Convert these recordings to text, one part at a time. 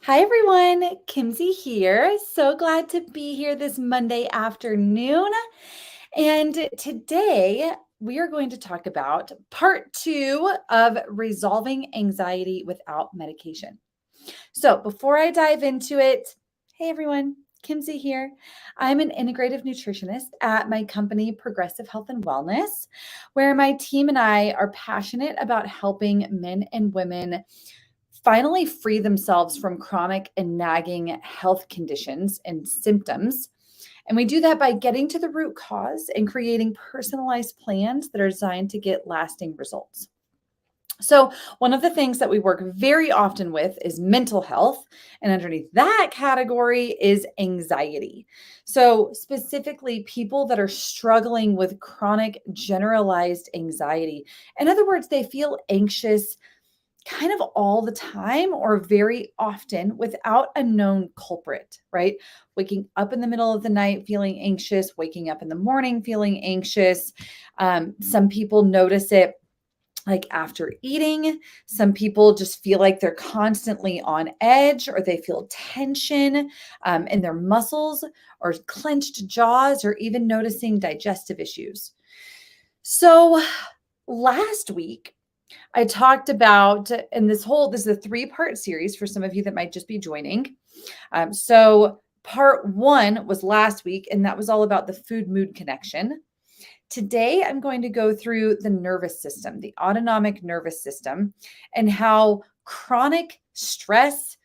Hi everyone, Kimsey here. So glad to be here this Monday afternoon. And today we are going to talk about part 2 of resolving anxiety without medication. So before I dive into it, hey everyone, Kimsey here. I'm an integrative nutritionist at my company, Progressive Health and Wellness, where my team and I are passionate about helping men and women finally free themselves from chronic and nagging health conditions and symptoms. And we do that by getting to the root cause and creating personalized plans that are designed to get lasting results. So, one of the things that we work very often with is mental health. And underneath that category is anxiety. So, specifically, people that are struggling with chronic generalized anxiety. In other words, they feel anxious kind of all the time or very often without a known culprit, right? Waking up in the middle of the night feeling anxious, waking up in the morning feeling anxious. Some people notice it like after eating. Some people just feel like they're constantly on edge or they feel tension in their muscles or clenched jaws or even noticing digestive issues. So last week, I talked about, and this is a 3-part series for some of you that might just be joining. So part 1 was last week, and that was all about the food-mood connection. Today, I'm going to go through the nervous system, the autonomic nervous system, and how chronic stress,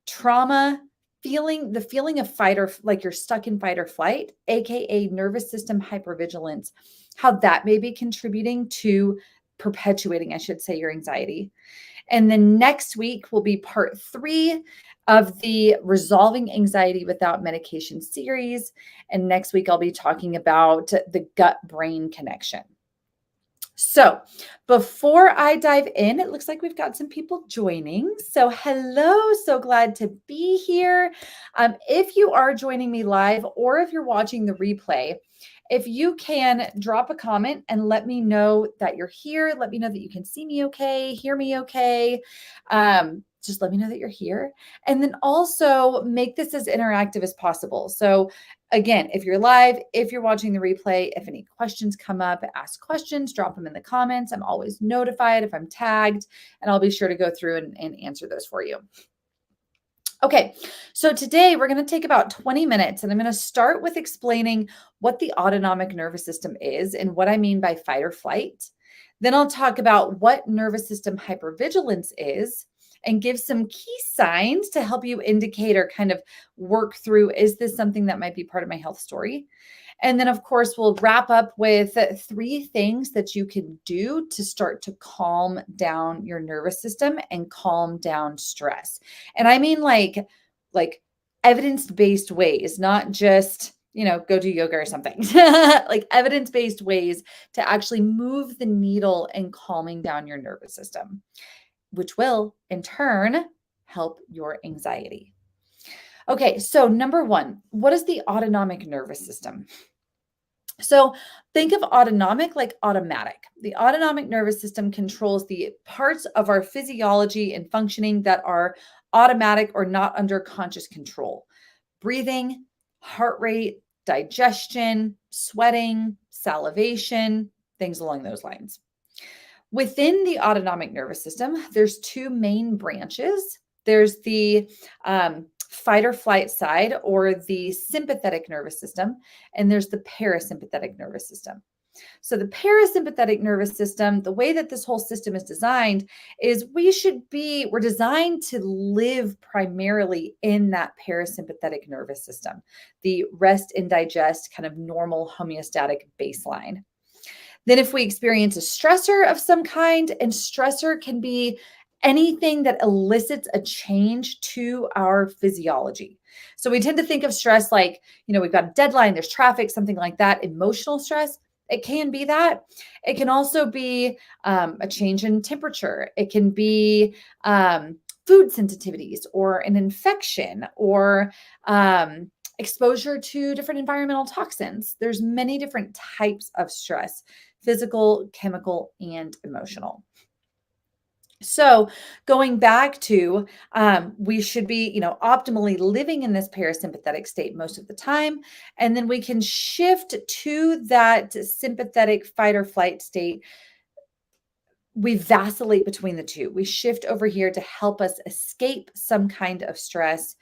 trauma, the feeling of fight or like you're stuck in fight or flight, aka nervous system hypervigilance, how that may be contributing to perpetuating, I should say, your anxiety. And then next week will be part 3 of the Resolving Anxiety Without Medication series. And next week, I'll be talking about the gut brain connection. So before I dive in, it looks like we've got some people joining. So hello, so glad to be here. If you are joining me live or if you're watching the replay, if you can drop a comment and let me know that you're here, let me know that you can see me okay, hear me okay. Just let me know that you're here. And then also make this as interactive as possible. So again, if you're live, if you're watching the replay, if any questions come up, ask questions, drop them in the comments. I'm always notified if I'm tagged, and I'll be sure to go through and answer those for you. Okay, so today we're going to take about 20 minutes, and I'm going to start with explaining what the autonomic nervous system is and what I mean by fight or flight. Then I'll talk about what nervous system hypervigilance is and give some key signs to help you indicate or kind of work through, is this something that might be part of my health story? And then, of course, we'll wrap up with 3 things that you can do to start to calm down your nervous system and calm down stress. And I mean like evidence-based ways, not just, go do yoga or something. Like evidence-based ways to actually move the needle in calming down your nervous system, which will in turn help your anxiety. Okay, so number 1, what is the autonomic nervous system? So think of autonomic like automatic. The autonomic nervous system controls the parts of our physiology and functioning that are automatic or not under conscious control. Breathing, heart rate, digestion, sweating, salivation, things along those lines. Within the autonomic nervous system, there's 2 main branches. There's the fight or flight side, or the sympathetic nervous system, and there's the parasympathetic nervous system. So the parasympathetic nervous system, the way that this whole system is designed is we're designed to live primarily in that parasympathetic nervous system, the rest and digest kind of normal homeostatic baseline. Then if we experience a stressor of some kind, and stressor can be anything that elicits a change to our physiology. So we tend to think of stress like, we've got a deadline, there's traffic, something like that. Emotional stress, it can be that. It can also be a change in temperature. It can be food sensitivities or an infection or exposure to different environmental toxins. There's many different types of stress: physical, chemical, and emotional. So going back to, we should be, optimally living in this parasympathetic state most of the time. And then we can shift to that sympathetic fight or flight state. We vacillate between the two. We shift over here to help us escape some kind of stress.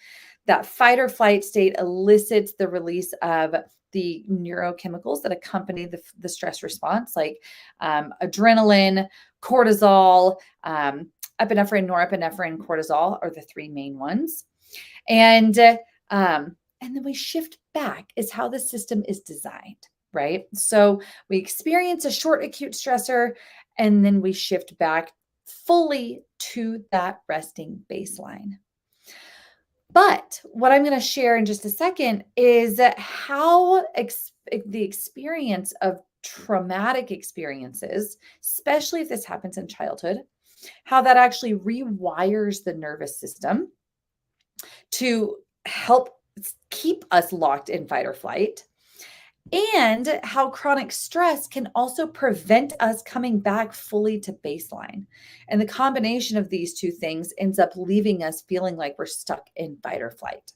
That fight or flight state elicits the release of the neurochemicals that accompany the stress response, like adrenaline, cortisol, epinephrine, norepinephrine, cortisol are the three main ones. And then we shift back is how the system is designed, right? So we experience a short acute stressor, and then we shift back fully to that resting baseline. But what I'm going to share in just a second is how the experience of traumatic experiences, especially if this happens in childhood, how that actually rewires the nervous system to help keep us locked in fight or flight, and how chronic stress can also prevent us coming back fully to baseline. And the combination of these two things ends up leaving us feeling like we're stuck in fight or flight.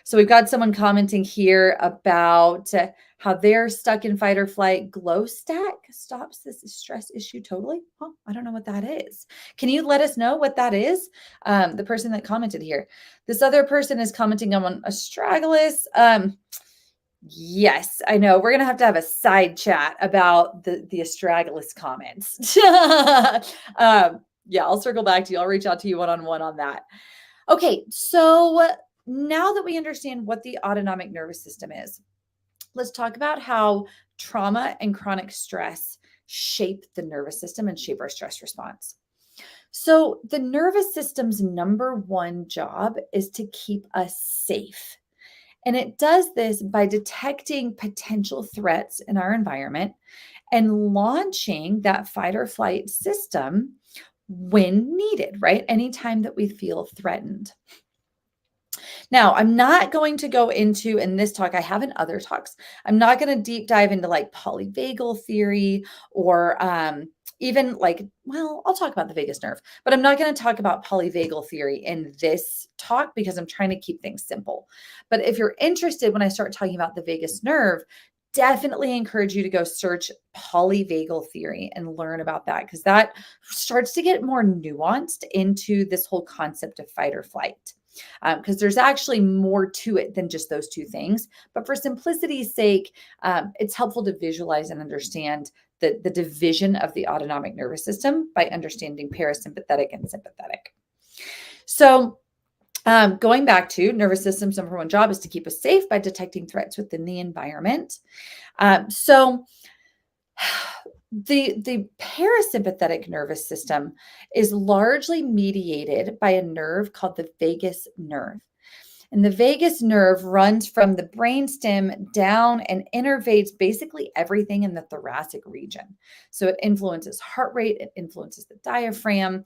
So we've got someone commenting here about how they're stuck in fight or flight. Glow stack stops this stress issue totally. Oh, I don't know what that is. Can you let us know what that is? The person that commented here. This other person is commenting on astragalus. Yes, I know. We're going to have a side chat about the astragalus comments. Yeah, I'll circle back to you. I'll reach out to you one-on-one on that. Okay, so now that we understand what the autonomic nervous system is, let's talk about how trauma and chronic stress shape the nervous system and shape our stress response. So the nervous system's number one job is to keep us safe. And it does this by detecting potential threats in our environment and launching that fight or flight system when needed, right? Anytime that we feel threatened. Now, I'm not going to go into, in this talk, I have in other talks, I'm not going to deep dive into like polyvagal theory or even like, well, I'll talk about the vagus nerve, but I'm not going to talk about polyvagal theory in this talk because I'm trying to keep things simple. But if you're interested, when I start talking about the vagus nerve, definitely encourage you to go search polyvagal theory and learn about that, because that starts to get more nuanced into this whole concept of fight or flight. Because there's actually more to it than just those two things. But for simplicity's sake, it's helpful to visualize and understand the division of the autonomic nervous system by understanding parasympathetic and sympathetic. So going back to nervous system's number one job is to keep us safe by detecting threats within the environment. The parasympathetic nervous system is largely mediated by a nerve called the vagus nerve. And the vagus nerve runs from the brainstem down and innervates basically everything in the thoracic region. So it influences heart rate, it influences the diaphragm,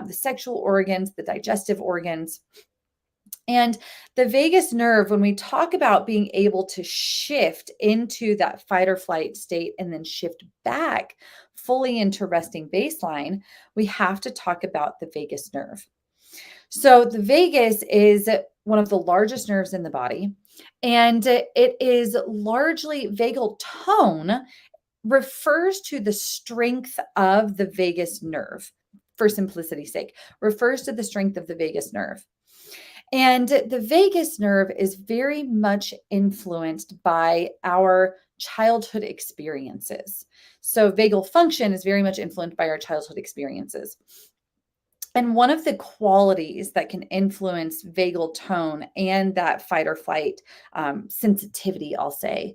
the sexual organs, the digestive organs. And the vagus nerve, when we talk about being able to shift into that fight or flight state and then shift back fully into resting baseline, we have to talk about the vagus nerve. So the vagus is one of the largest nerves in the body, and it is largely vagal tone refers to the strength of the vagus nerve, for simplicity's sake, refers to the strength of the vagus nerve. And the vagus nerve is very much influenced by our childhood experiences. So vagal function is very much influenced by our childhood experiences. And one of the qualities that can influence vagal tone and that fight or flight sensitivity, I'll say,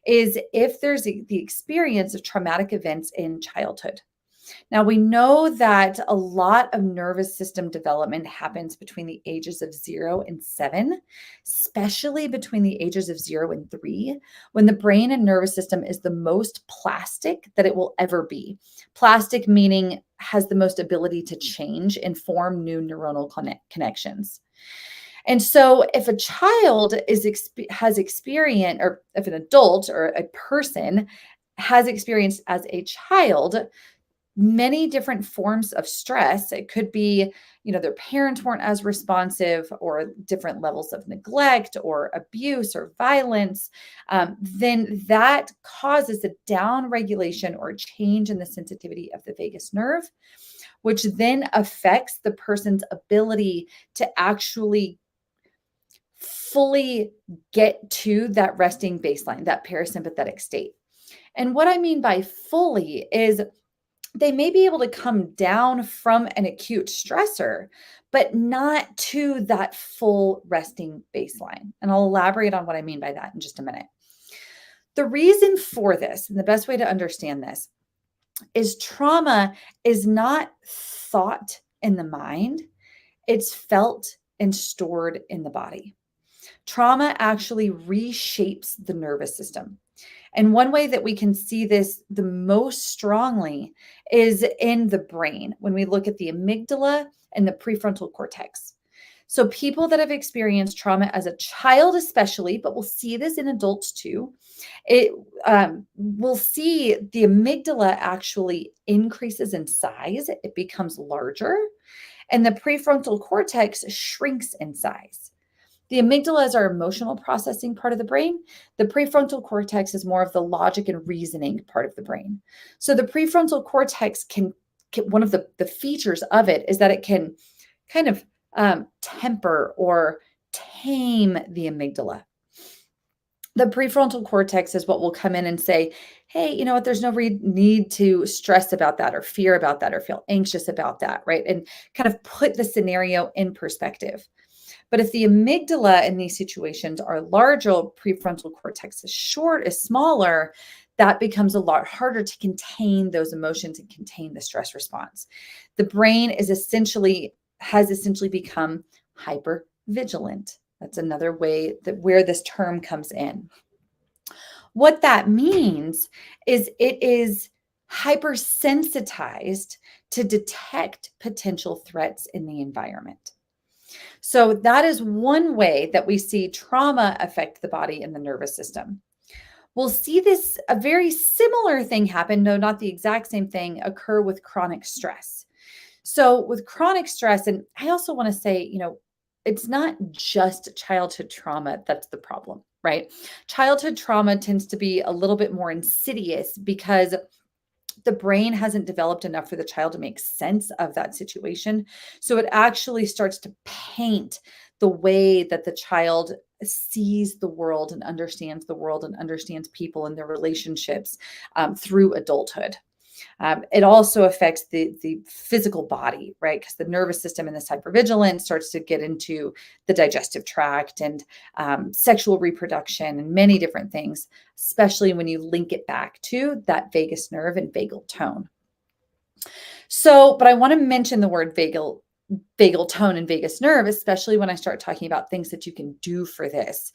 is if there's the experience of traumatic events in childhood. Now, we know that a lot of nervous system development happens between the ages of 0 and 7, especially between the ages of 0 and 3, when the brain and nervous system is the most plastic that it will ever be. Plastic meaning has the most ability to change and form new neuronal connections. And so if a child has experienced, or if an adult or a person has experienced as a child many different forms of stress. It could be, their parents weren't as responsive, or different levels of neglect or abuse or violence. Then that causes a down regulation or change in the sensitivity of the vagus nerve, which then affects the person's ability to actually fully get to that resting baseline, that parasympathetic state. And what I mean by fully is they may be able to come down from an acute stressor, but not to that full resting baseline. And I'll elaborate on what I mean by that in just a minute. The reason for this, and the best way to understand this, is trauma is not thought in the mind, it's felt and stored in the body. Trauma actually reshapes the nervous system. And one way that we can see this the most strongly is in the brain when we look at the amygdala and the prefrontal cortex. So, people that have experienced trauma as a child, especially, but we'll see this in adults too, we'll see the amygdala actually increases in size, it becomes larger, and the prefrontal cortex shrinks in size. The amygdala is our emotional processing part of the brain. The prefrontal cortex is more of the logic and reasoning part of the brain. So the prefrontal cortex can one of the features of it is that it can kind of temper or tame the amygdala. The prefrontal cortex is what will come in and say, hey, you know what, there's no need to stress about that or fear about that or feel anxious about that, right? And kind of put the scenario in perspective. But if the amygdala in these situations are larger, prefrontal cortex is smaller, that becomes a lot harder to contain those emotions and contain the stress response. The brain has essentially become hypervigilant. That's another way that where this term comes in. What that means is it is hypersensitized to detect potential threats in the environment. So that is one way that we see trauma affect the body and the nervous system. We'll see a very similar thing happen, no, not the exact same thing, occur with chronic stress. So with chronic stress, and I also want to say, it's not just childhood trauma that's the problem, right? Childhood trauma tends to be a little bit more insidious because the brain hasn't developed enough for the child to make sense of that situation. So it actually starts to paint the way that the child sees the world and understands people and their relationships through adulthood. It also affects the physical body, right? Because the nervous system in this hypervigilance starts to get into the digestive tract and sexual reproduction and many different things, especially when you link it back to that vagus nerve and vagal tone. So, but I want to mention the word vagal tone and vagus nerve, especially when I start talking about things that you can do for this,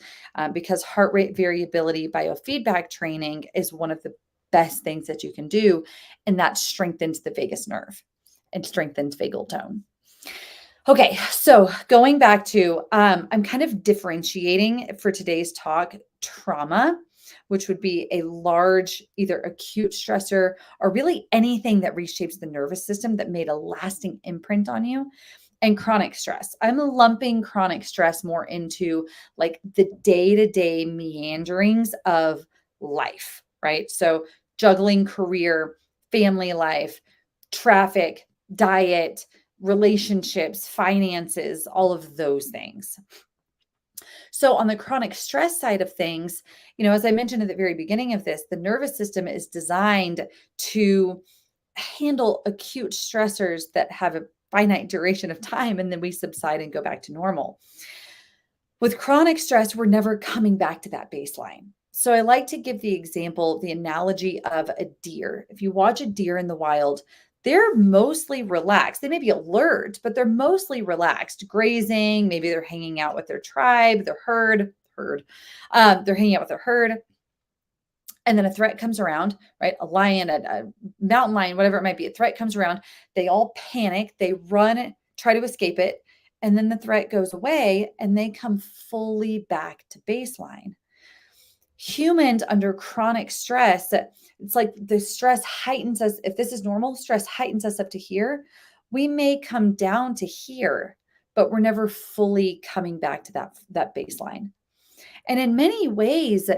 because heart rate variability biofeedback training is one of the best things that you can do, and that strengthens the vagus nerve and strengthens vagal tone. Okay, so going back to, I'm kind of differentiating for today's talk trauma, which would be a large, either acute stressor or really anything that reshapes the nervous system that made a lasting imprint on you, and chronic stress. I'm lumping chronic stress more into like the day-to-day meanderings of life, right? So juggling career, family life, traffic, diet, relationships, finances, all of those things. So on the chronic stress side of things, as I mentioned at the very beginning of this, the nervous system is designed to handle acute stressors that have a finite duration of time, and then we subside and go back to normal. With chronic stress, we're never coming back to that baseline. So I like to give the analogy of a deer. If you watch a deer in the wild, they're mostly relaxed. They may be alert, but they're mostly relaxed, grazing. Maybe they're hanging out with their tribe, their herd. They're hanging out with their herd. And then a threat comes around, right? A lion, a mountain lion, whatever it might be, a threat comes around. They all panic. They run, try to escape it. And then the threat goes away and they come fully back to baseline. Humans under chronic stress, it's like the stress heightens us. If this is normal, stress heightens us up to here. We may come down to here, but we're never fully coming back to that baseline. And in many ways,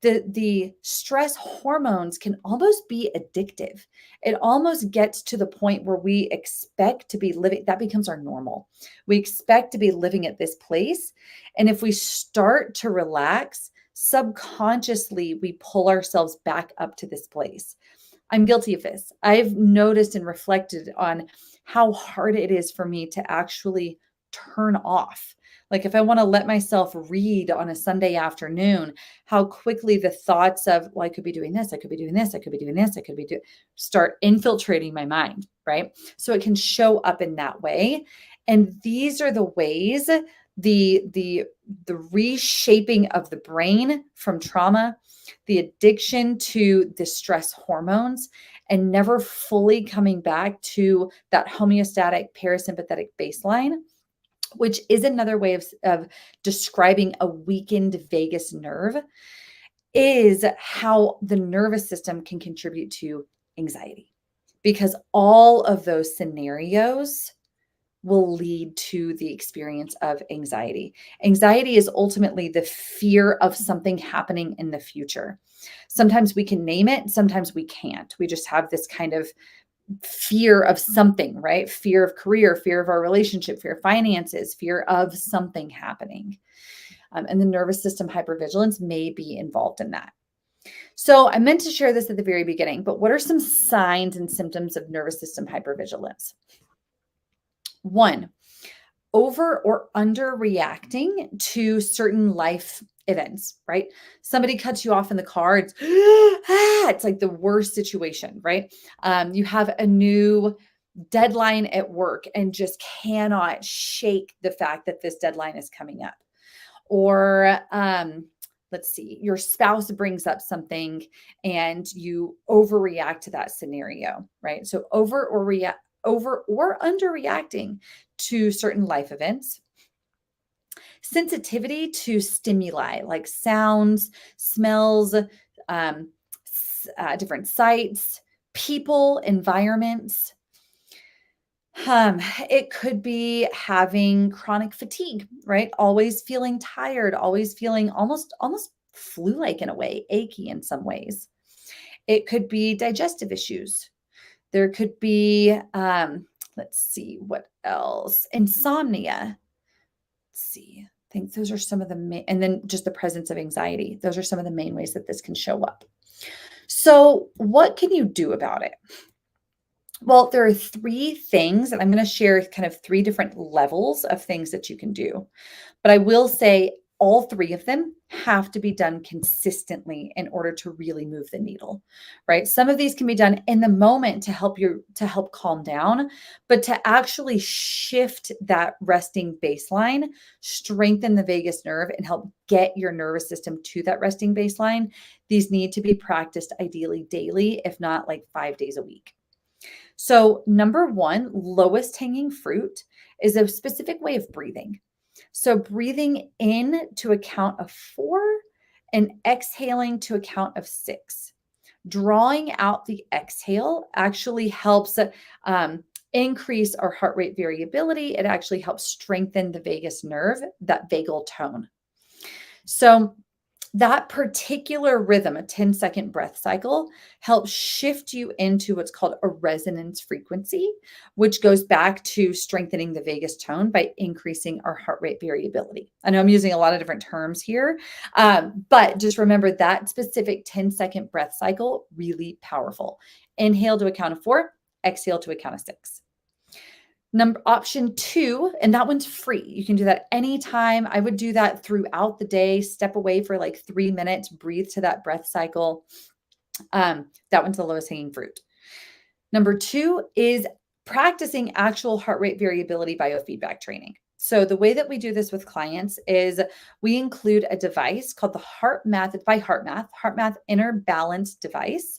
the stress hormones can almost be addictive. It almost gets to the point where we expect to be living, that becomes our normal. We expect to be living at this place. And if we start to relax, subconsciously, we pull ourselves back up to this place. I'm guilty of this. I've noticed and reflected on how hard it is for me to actually turn off. Like if I want to let myself read on a Sunday afternoon, how quickly the thoughts of, well, I could be doing this, I could be doing this, I could be doing this, I could be doing, start infiltrating my mind, right? So it can show up in that way. And these are the ways the reshaping of the brain from trauma, the addiction to the stress hormones, and never fully coming back to that homeostatic parasympathetic baseline, which is another way of describing a weakened vagus nerve, is how the nervous system can contribute to anxiety. Because all of those scenarios will lead to the experience of anxiety. Anxiety is ultimately the fear of something happening in the future. Sometimes we can name it, sometimes we can't. We just have this kind of fear of something, right? Fear of career, fear of our relationship, fear of finances, fear of something happening. And the nervous system hypervigilance may be involved in that. So I meant to share this at the very beginning, but what are some signs and symptoms of nervous system hypervigilance? One, over or under reacting to certain life events, right? Somebody cuts you off in the car. It's like the worst situation, right? You have a new deadline at work and just cannot shake the fact that this deadline is coming up. Or let's see, your spouse brings up something and you overreact to that scenario, right? So over or underreacting to certain life events. Sensitivity to stimuli like sounds, smells, different sights, people, environments. It could be having chronic fatigue, right? Always feeling tired, always feeling almost flu-like in a way, achy in some ways. It could be digestive issues. There could be, let's see, what else? Insomnia. Let's see. I think those are some of the main, and then just the presence of anxiety. Those are some of the main ways that this can show up. So what can you do about it? Well, there are three things, and I'm going to share kind of three different levels of things that you can do. But I will say all three of them have to be done consistently in order to really move the needle, right? Some of these can be done in the moment to help calm down, but to actually shift that resting baseline, strengthen the vagus nerve, and help get your nervous system to that resting baseline, these need to be practiced ideally daily, if not like 5 days a week. So number one, lowest hanging fruit is a specific way of breathing. So breathing in to a count of 4 and exhaling to a count of 6. Drawing out the exhale actually helps increase our heart rate variability. It actually helps strengthen the vagus nerve, that vagal tone. So that particular rhythm, a 10-second breath cycle, helps shift you into what's called a resonance frequency, which goes back to strengthening the vagus tone by increasing our heart rate variability. I know I'm using a lot of different terms here, but just remember that specific 10-second breath cycle, really powerful. Inhale to a count of 4, exhale to a count of 6. Option 2, and that one's free. You can do that anytime. I would do that throughout the day. Step away for like 3 minutes, breathe to that breath cycle. That one's the lowest hanging fruit. Number 2 is practicing actual heart rate variability biofeedback training. So the way that we do this with clients is we include a device called the HeartMath Inner Balance device.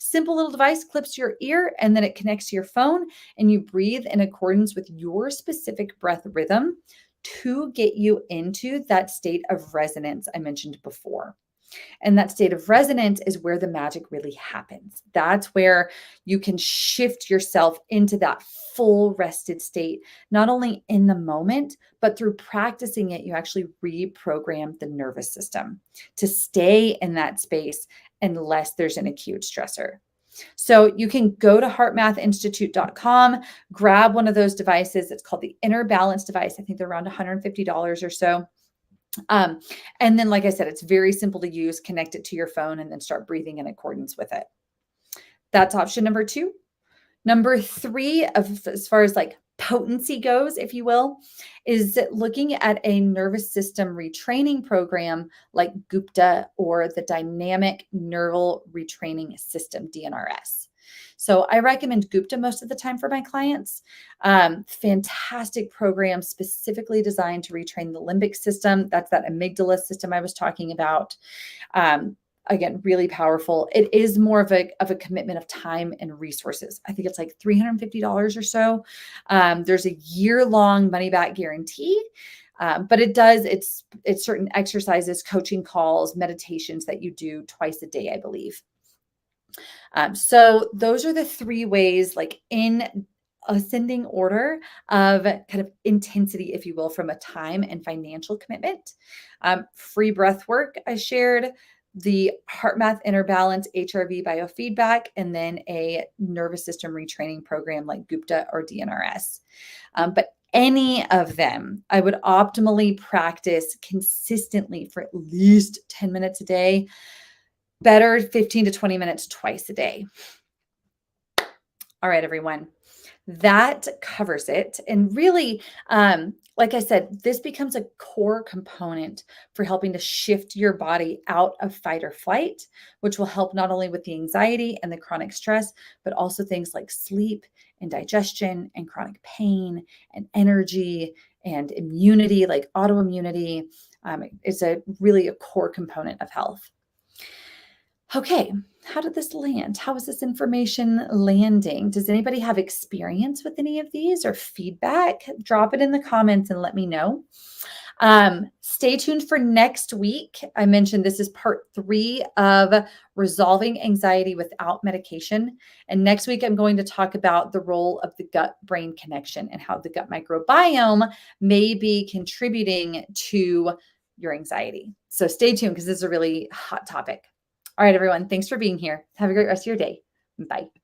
Simple little device, clips to your ear, and then it connects to your phone, and you breathe in accordance with your specific breath rhythm to get you into that state of resonance I mentioned before. And that state of resonance is where the magic really happens. That's where you can shift yourself into that full rested state, not only in the moment, but through practicing it, you actually reprogram the nervous system to stay in that space unless there's an acute stressor. So you can go to heartmathinstitute.com, grab one of those devices. It's called the Inner Balance device. I think they're around $150 or so. And then, like I said, it's very simple to use. Connect it to your phone and then start breathing in accordance with it. That's option number 2. Number 3, as far as like potency goes, if you will, is looking at a nervous system retraining program like Gupta or the Dynamic Neural Retraining System, DNRS. So I recommend Gupta most of the time for my clients. Fantastic program specifically designed to retrain the limbic system. That's that amygdala system I was talking about. Again, really powerful. It is more of a commitment of time and resources. I think it's like $350 or so. There's a year-long money-back guarantee, but it's certain exercises, coaching calls, meditations that you do twice a day, I believe. So those are the 3 ways, like in ascending order of kind of intensity, if you will, from a time and financial commitment. Free breath work I shared, the HeartMath Inner Balance HRV biofeedback, and then a nervous system retraining program like Gupta or DNRS. But any of them, I would optimally practice consistently for at least 10 minutes a day, better 15 to 20 minutes twice a day. All right, everyone. That covers it. And really, like I said, this becomes a core component for helping to shift your body out of fight or flight, which will help not only with the anxiety and the chronic stress, but also things like sleep and digestion and chronic pain and energy and immunity, like autoimmunity. It's really a core component of health. Okay, how did this land? How is this information landing? Does anybody have experience with any of these or feedback? Drop it in the comments and let me know. Stay tuned for next week. I mentioned this is part 3 of resolving anxiety without medication. And next week, I'm going to talk about the role of the gut-brain connection and how the gut microbiome may be contributing to your anxiety. So stay tuned because this is a really hot topic. All right, everyone. Thanks for being here. Have a great rest of your day. Bye.